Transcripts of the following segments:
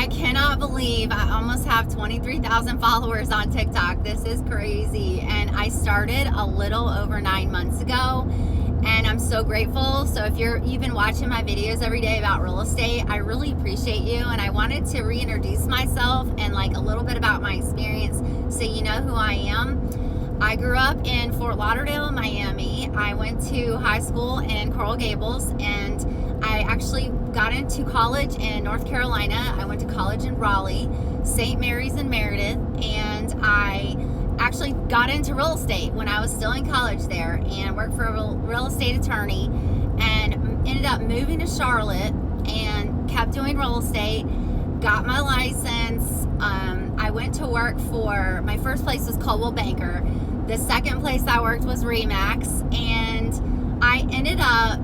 I cannot believe I almost have 23,000 followers on TikTok. This is crazy. And I started a little over 9 months ago, and I'm so grateful. So if you've been watching my videos every day about real estate, I really appreciate you. And I wanted to reintroduce myself and like a little bit about my experience so you know who I am. I grew up in Fort Lauderdale, Miami. I went to high school in Coral Gables, and I actually got into college in North Carolina. I went to college in Raleigh, St. Mary's in Meredith, and I actually got into real estate when I was still in college there and worked for a real estate attorney, and ended up moving to Charlotte and kept doing real estate, got my license. I went to work for, my first place was Coldwell Banker. The second place I worked was Remax, and I ended up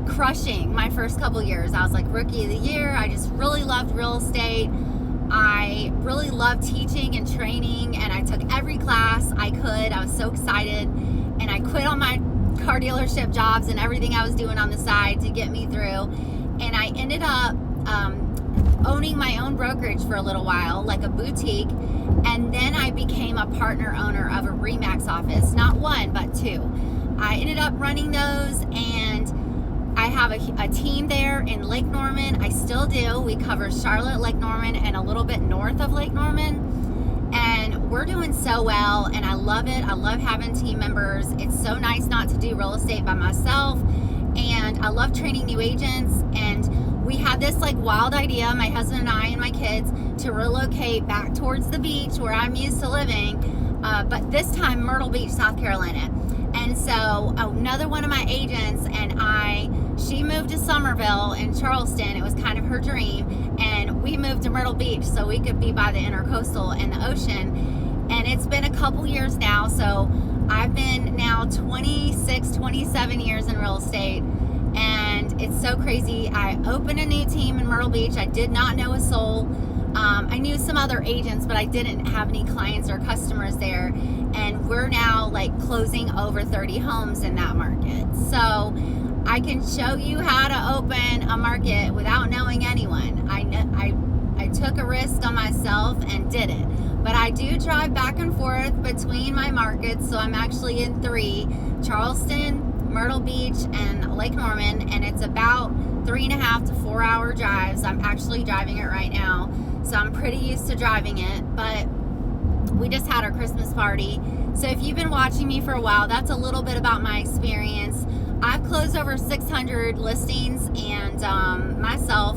crushing my first couple years. I was like rookie of the year. I just really loved real estate. I really loved teaching and training, and I took every class I could. I was so excited, and I quit on my car dealership jobs and everything I was doing on the side to get me through. And I ended up owning my own brokerage for a little while, like a boutique, and then I became a partner owner of a Remax office, not one but two. I ended up running those, and I have a team there in Lake Norman. I still do. We cover Charlotte, Lake Norman, and a little bit north of Lake Norman, and we're doing so well, and I love it. I love having team members. It's so nice not to do real estate by myself, and I love training new agents. And we had this like wild idea, my husband and I and my kids, to relocate back towards the beach where I'm used to living, but this time Myrtle Beach, South Carolina. And so another one of my agents and she moved to Somerville in Charleston. It was kind of her dream, and we moved to Myrtle Beach so we could be by the intercoastal and the ocean. And it's been a couple years now, so I've been now 27 years in real estate, and it's so crazy. I opened a new team in Myrtle Beach. I did not know a soul. I knew some other agents, but I didn't have any clients or customers there. And we're now like closing over 30 homes in that market. So I can show you how to open a market without knowing anyone. I took a risk on myself and did it. But I do drive back and forth between my markets. So I'm actually in 3, Charleston, Myrtle Beach, and Lake Norman. And it's about 3.5 to 4 hour drives. I'm actually driving it right now, so I'm pretty used to driving it. But we just had our Christmas party. So if you've been watching me for a while, that's a little bit about my experience. I've closed over 600 listings and myself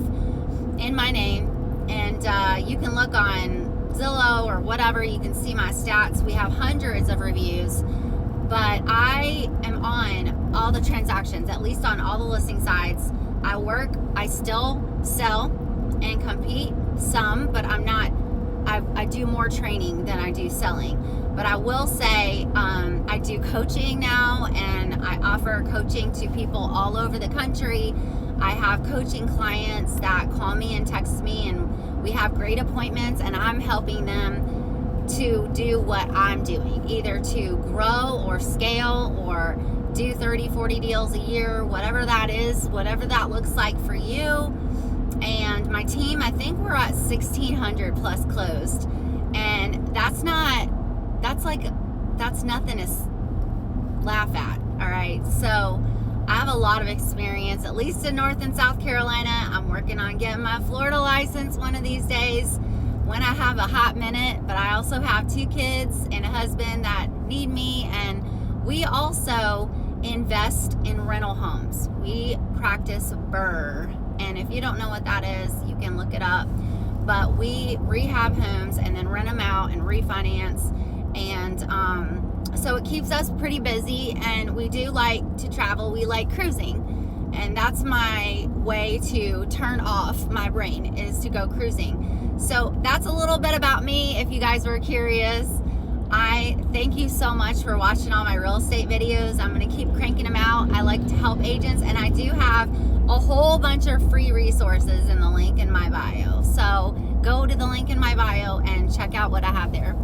in my name, and you can look on Zillow or whatever. You can see my stats. We have hundreds of reviews, but I am on all the transactions, at least on all the listing sites. I still sell and compete some, but I do more training than I do selling. But I will say I do coaching now, and I offer coaching to people all over the country. I have coaching clients that call me and text me, and we have great appointments, and I'm helping them to do what I'm doing, either to grow or scale or do 30, 40 deals a year, whatever that is, whatever that looks like for you. And my team, I think we're at 1,600 plus closed. And that's nothing to laugh at, all right? So I have a lot of experience, at least in North and South Carolina. I'm working on getting my Florida license one of these days when I have a hot minute, but I also have 2 kids and a husband that need me, and we also invest in rental homes. We practice BRRRR, and if you don't know what that is, you can look it up. But we rehab homes and then rent them out and refinance, and so it keeps us pretty busy. And we do like to travel. We like cruising, and that's my way to turn off my brain, is to go cruising. So that's a little bit about me, if you guys were curious. I thank you so much for watching all my real estate videos. I'm going to keep cranking them out. I like to help agents, and I do have a whole bunch of free resources in the link in my bio. So go to the link in my bio and check out what I have there.